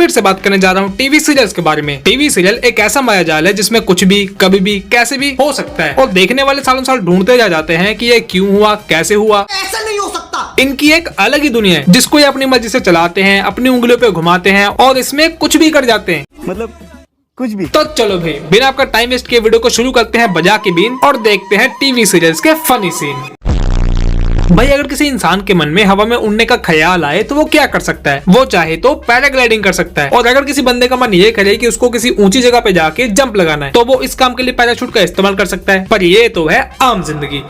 फिर से बात करने जा रहा हूँ टीवी सीरियल्स के बारे में। टीवी सीरियल एक ऐसा मायाजाल है जिसमें कुछ भी कभी भी कैसे भी हो सकता है और देखने वाले सालों साल ढूंढते जा जाते हैं कि ये क्यों हुआ, कैसे हुआ, ऐसा नहीं हो सकता। इनकी एक अलग ही दुनिया है जिसको ये अपनी मर्जी से चलाते हैं, अपनी उंगलियों पे घुमाते हैं और इसमें कुछ भी कर जाते हैं, मतलब कुछ भी। तो चलो भाई बिना आपका टाइम वेस्ट किए वीडियो को शुरू करते हैं बजा के बीन और देखते हैं टीवी सीरियल्स के फनी सीन। भाई अगर किसी इंसान के मन में हवा में उड़ने का ख्याल आए तो वो क्या कर सकता है? वो चाहे तो पैराग्लाइडिंग कर सकता है। और अगर किसी बंदे का मन ये करे कि उसको किसी ऊंची जगह पे जाके जंप लगाना है तो वो इस काम के लिए पैराशूट का इस्तेमाल कर सकता है। पर ये तो है आम जिंदगी।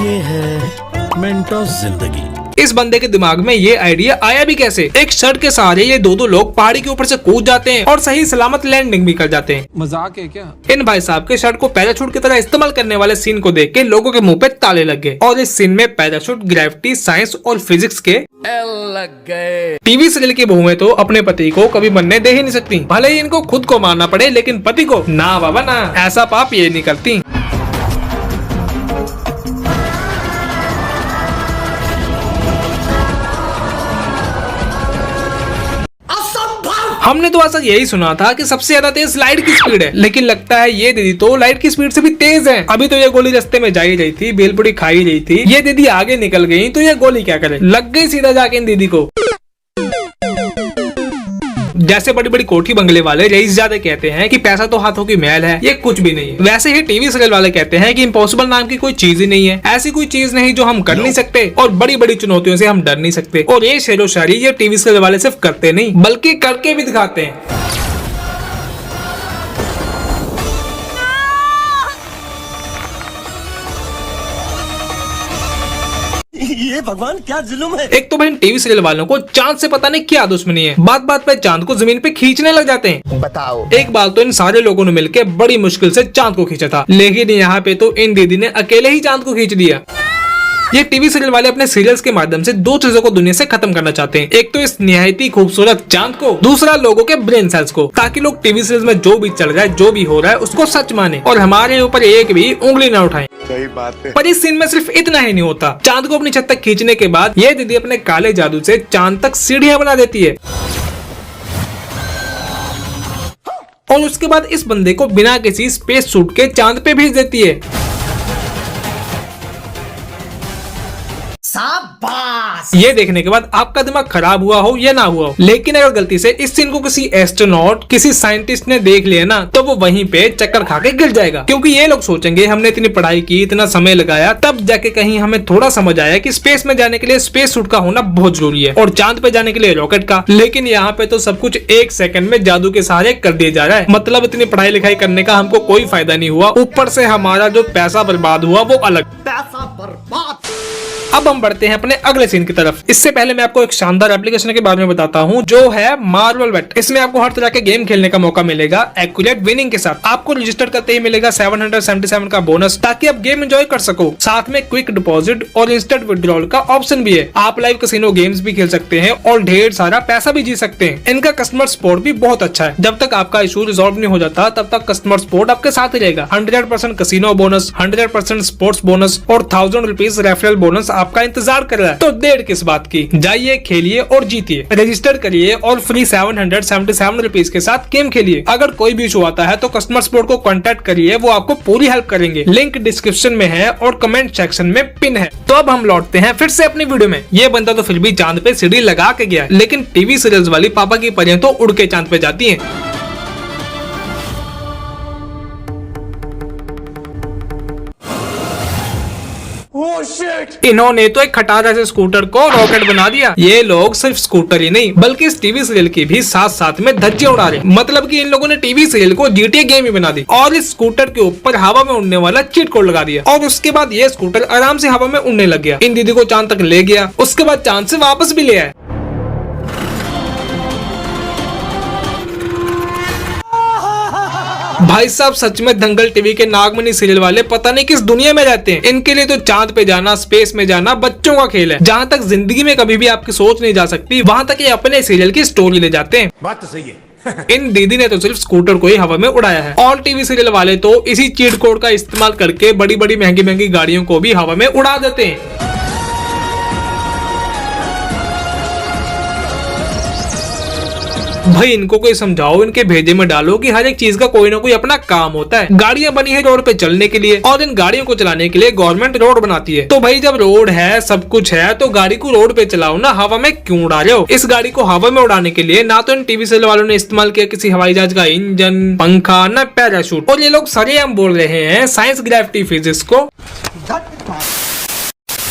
ये है मेंटोस जिंदगी। इस बंदे के दिमाग में ये आइडिया आया भी कैसे? एक शर्ट के सहारे ये दो लोग पहाड़ी के ऊपर से कूद जाते हैं और सही सलामत लैंडिंग भी कर जाते हैं। मजाक है क्या? इन भाई साहब के शर्ट को पैराशूट की तरह इस्तेमाल करने वाले सीन को देख के लोगों के मुंह पे ताले लग गए और इस सीन में पैराशूट, ग्रेविटी, साइंस और फिजिक्स के लग गए। टीवी सीरियल की बहुएं तो अपने पति को कभी बनने दे ही नहीं सकती, भले ही इनको खुद को मारना पड़े, लेकिन पति को ना बाबा ना, ऐसा पाप ये नहीं करती। हमने तो ऐसा यही सुना था कि सबसे ज्यादा तेज लाइट की स्पीड है, लेकिन लगता है ये दीदी तो लाइट की स्पीड से भी तेज है। अभी तो ये गोली रास्ते में जा ही रही थी, भेलपुरी खाई रही थी, ये दीदी आगे निकल गई तो ये गोली क्या करे, लग गई सीधा जाके इन दीदी को। जैसे बड़ी बड़ी कोठी बंगले वाले रईस ज्यादा कहते हैं कि पैसा तो हाथों की मैल है, ये कुछ भी नहीं है, वैसे ही टीवी सीरियल वाले कहते हैं कि इम्पॉसिबल नाम की कोई चीज ही नहीं है, ऐसी कोई चीज नहीं जो हम कर नहीं सकते और बड़ी बड़ी चुनौतियों से हम डर नहीं सकते। और ये शेरो शायरी ये टीवी सीरियल वाले सिर्फ करते नहीं बल्कि करके भी दिखाते हैं। ये भगवान क्या जुल्म है। एक तो भाई टीवी सीरियल वालों को चांद से पता नहीं क्या दुश्मनी है, बात बात पे चांद को जमीन पे खींचने लग जाते हैं। बताओ। एक बार तो इन सारे लोगों ने मिलकर बड़ी मुश्किल से चांद को खींचा था, लेकिन यहाँ पे तो इन दीदी ने अकेले ही चांद को खींच दिया। ये टीवी सीरियल वाले अपने सीरियल्स के माध्यम से दो चीजों को दुनिया से खत्म करना चाहते हैं, एक तो इस निहायती खूबसूरत चांद को, दूसरा लोगों के ब्रेन सेल्स को, ताकि लोग टीवी सीरियल्स में जो भी चल रहा है, जो भी हो रहा है उसको सच माने और हमारे ऊपर एक भी उंगली न उठाएं। सही बात है। पर इस सीन में सिर्फ इतना ही नहीं होता, चांद को अपनी छत तक खींचने के बाद ये दीदी अपने काले जादू से चांद तक सीढ़ियां बना देती है और उसके बाद इस बंदे को बिना किसी स्पेस सूट के चांद पे भेज देती है। शाबाश। ये देखने के बाद आपका दिमाग खराब हुआ हो या ना हुआ हो, लेकिन अगर गलती से इस सीन को किसी एस्ट्रोनॉट, किसी साइंटिस्ट ने देख लिया ना तो वो वहीं पे चक्कर खा के गिर जाएगा, क्योंकि ये लोग सोचेंगे हमने इतनी पढ़ाई की, इतना समय लगाया, तब जाके कहीं हमें थोड़ा समझ आया कि स्पेस में जाने के लिए स्पेस सूट का होना बहुत जरूरी है और चांद पे जाने के लिए रॉकेट का। लेकिन यहाँ पे तो सब कुछ एक सेकंड में जादू के सहारे कर दिया जा रहा है। मतलब इतनी पढ़ाई लिखाई करने का हमको कोई फायदा नहीं हुआ, ऊपर से हमारा जो पैसा बर्बाद हुआ वो अलग। पैसा बर्बाद। अब हम बढ़ते हैं अपने अगले सीन की तरफ। इससे पहले मैं आपको एक शानदार एप्लीकेशन के बारे में बताता हूँ जो है मार्वल बेट। इसमें आपको हर तरह के गेम खेलने का मौका मिलेगा एक्यूरेट विनिंग के साथ। आपको रजिस्टर करते ही मिलेगा 777 का बोनस ताकि आप गेम एंजॉय कर सको। साथ में क्विक डिपॉजिट और इंस्टेंट विड्रॉल का ऑप्शन भी है। आप लाइव कैसीनो गेम्स भी खेल सकते हैं और ढेर सारा पैसा भी जीत सकते हैं। इनका कस्टमर सपोर्ट भी बहुत अच्छा है। जब तक आपका इशू रिजॉल्व नहीं हो जाता तब तक कस्टमर सपोर्ट आपके साथ ही रहेगा। 100% कैसीनो बोनस, 100% स्पोर्ट्स बोनस और 1000 रुपीज रेफरल बोनस आपका इंतजार कर रहा है। तो देर किस बात की, जाइए खेलिए और जीतिए। रजिस्टर करिए और फ्री 777 रुपीज के साथ गेम खेलिए। अगर कोई भी इशू आता है तो कस्टमर सपोर्ट को कांटेक्ट करिए, वो आपको पूरी हेल्प करेंगे। लिंक डिस्क्रिप्शन में है और कमेंट सेक्शन में पिन है। तो अब हम लौटते हैं फिर से अपनी वीडियो में। ये बंदा तो फिर भी चांद पे सीढ़ी लगा के गया, लेकिन टीवी सीरियल्स वाली पापा की परियां तो उड़ के चांद पे जाती हैं। इन्होंने तो एक खटारा से स्कूटर को रॉकेट बना दिया। ये लोग सिर्फ स्कूटर ही नहीं बल्कि इस टीवी सीरियल की भी साथ साथ में धज्जियां उड़ा रहे। मतलब कि इन लोगों ने टीवी सीरियल को GTA गेम ही बना दी और इस स्कूटर के ऊपर हवा में उड़ने वाला चीट कोड लगा दिया और उसके बाद ये स्कूटर आराम से हवा में उड़ने लग गया। इन दीदी को चांद तक ले गया, उसके बाद चांद से वापस भी ले आया। भाई साहब सच में दंगल टीवी के नागमणि सीरियल वाले पता नहीं किस दुनिया में रहते हैं। इनके लिए तो चांद पे जाना, स्पेस में जाना बच्चों का खेल है। जहाँ तक जिंदगी में कभी भी आपकी सोच नहीं जा सकती, वहाँ तक ये अपने सीरियल की स्टोरी ले जाते हैं। बात तो सही है। इन दीदी ने तो सिर्फ स्कूटर को ही हवा में उड़ाया है, और टीवी सीरियल वाले तो इसी चीट कोड का इस्तेमाल करके बड़ी बड़ी महंगी महंगी गाड़ियों को भी हवा में उड़ा देते हैं। भाई इनको कोई समझाओ, इनके भेजे में डालो कि हर एक चीज का कोई ना कोई अपना काम होता है। गाड़ियां बनी है रोड पे चलने के लिए, और इन गाड़ियों को चलाने के लिए गवर्नमेंट रोड बनाती है। तो भाई जब रोड है, सब कुछ है, तो गाड़ी को रोड पे चलाओ ना, हवा में क्यों उड़ा रहे हो? इस गाड़ी को हवा में उड़ाने के लिए ना तो इन टीवी सीरियल वालों ने इस्तेमाल किया किसी हवाई जहाज का इंजन, पंखा, न पैराशूट, और ये लोग सरेआम बोल रहे हैं साइंस, ग्रेविटी, फिजिक्स को।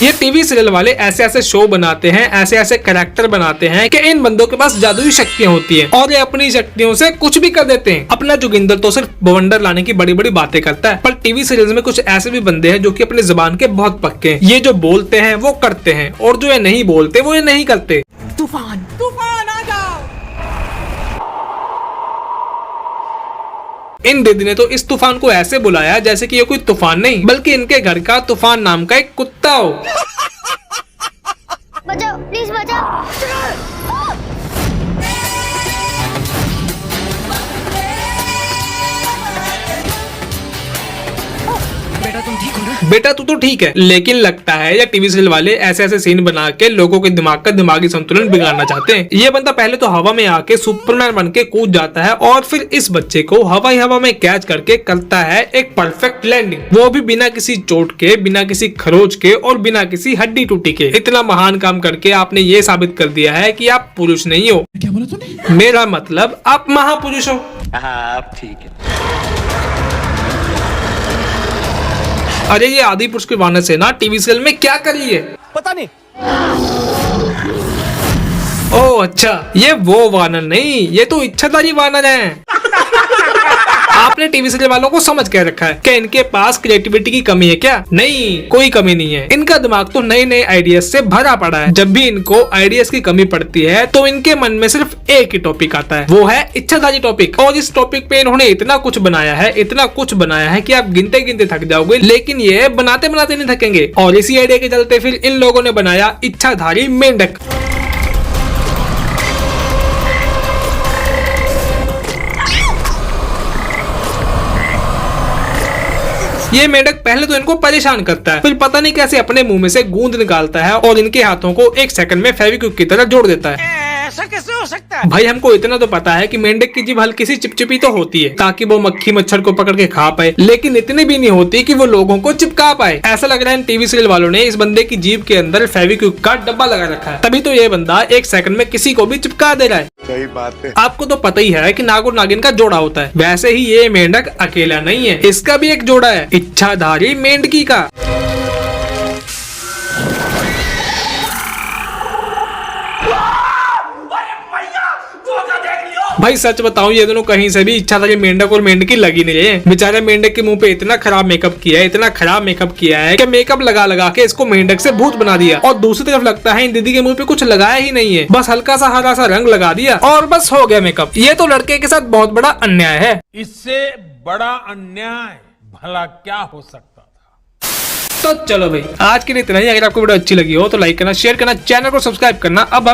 ये टीवी सीरियल वाले ऐसे ऐसे शो बनाते हैं, ऐसे ऐसे कैरेक्टर बनाते हैं कि इन बंदों के पास जादुई शक्तियां होती हैं, और ये अपनी शक्तियों से कुछ भी कर देते हैं। अपना जोगिंदर तो सिर्फ बवंडर लाने की बड़ी बड़ी बातें करता है, पर टीवी सीरियल्स में कुछ ऐसे भी बंदे हैं जो कि अपनी जुबान के बहुत पक्के हैं। ये जो बोलते हैं वो करते हैं, और जो ये नहीं बोलते वो ये नहीं करते। तूफान तूफान आ जाओ। इन दीदी ने तो इस तूफान को ऐसे बुलाया जैसे कि ये कोई तूफान नहीं, बल्कि इनके घर का तूफान नाम का एक कुत्ता हो। बचाओ प्लीज बचाओ। बेटा तू तो ठीक है, लेकिन लगता है ये टीवी सीरियल वाले ऐसे ऐसे सीन बना के लोगों के दिमाग का दिमागी संतुलन बिगाड़ना चाहते हैं। ये बंदा पहले तो हवा में आके सुपरमैन बन के कूद जाता है, और फिर इस बच्चे को हवा में कैच करके करता है एक परफेक्ट लैंडिंग, वो भी बिना किसी चोट के, बिना किसी खरोच के, और बिना किसी हड्डी टूटी के। इतना महान काम करके आपने ये साबित कर दिया है कि आप पुरुष नहीं हो। क्या बोला तूने? मेरा मतलब आप महापुरुष हो। आप ठीक है। अरे ये आदि पुरुष की वानर सेना टीवी सीरियल में क्या कर रही है? पता नहीं। ओह अच्छा, ये वो वानर नहीं, ये तो इच्छाधारी वानर है। आपने टीवी सीरियल वालों को समझ के रखा है, क्या इनके पास क्रिएटिविटी की कमी है क्या? नहीं, कोई कमी नहीं है। इनका दिमाग तो नए नए आइडियाज से भरा पड़ा है। जब भी इनको आइडियाज की कमी पड़ती है तो इनके मन में सिर्फ एक ही टॉपिक आता है, वो है इच्छाधारी टॉपिक। और इस टॉपिक पे इन्होंने इतना कुछ बनाया है, इतना कुछ बनाया है कि आप गिनते गिनते थक जाओगे, लेकिन ये बनाते बनाते नहीं थकेंगे। और इसी आइडिया के चलते फिर इन लोगों ने बनाया इच्छाधारी मेंढक। ये मेंढक पहले तो इनको परेशान करता है, फिर पता नहीं कैसे अपने मुंह में से गूंद निकालता है और इनके हाथों को एक सेकंड में फेविक्विक की तरह जोड़ देता है। ऐसा कैसे हो सकता है? भाई हमको इतना तो पता है कि मेंढक की जीभ हल्की सी चिपचिपी तो होती है ताकि वो मक्खी मच्छर को पकड़ के खा पाए, लेकिन इतनी भी नहीं होती कि वो लोगों को चिपका पाए। ऐसा लग रहा है टीवी सीरियल वालों ने इस बंदे की जीभ के अंदर फेविक्विक का डब्बा लगा रखा है, तभी तो ये बंदा एक सेकंड में किसी को भी चिपका दे रहा है। सही बात है। आपको तो पता ही है कि नाग और नागिन का जोड़ा होता है, वैसे ही ये मेंढक अकेला नहीं है, इसका भी एक जोड़ा है, इच्छाधारी मेंढकी का। भाई सच बताऊं, ये दोनों कहीं से भी इच्छाधारी मेंढक और मेंढकी लगी नहीं रहे। बेचारे मेंढक के मुंह पे इतना खराब मेकअप किया है, इतना खराब मेकअप किया है कि मेकअप लगा लगा के इसको मेंढक से भूत बना दिया। और दूसरी तरफ लगता है इन दीदी के मुंह पे कुछ लगाया ही नहीं है, बस हल्का सा हरा सा रंग लगा दिया और बस हो गया मेकअप। ये तो लड़के के साथ बहुत बड़ा अन्याय है। इससे बड़ा अन्याय भला क्या हो सकता था? तो चलो भाई, आज के लिए इतना ही। अगर आपको वीडियो अच्छी लगी हो तो लाइक करना, शेयर करना, चैनल को सब्सक्राइब करना। अब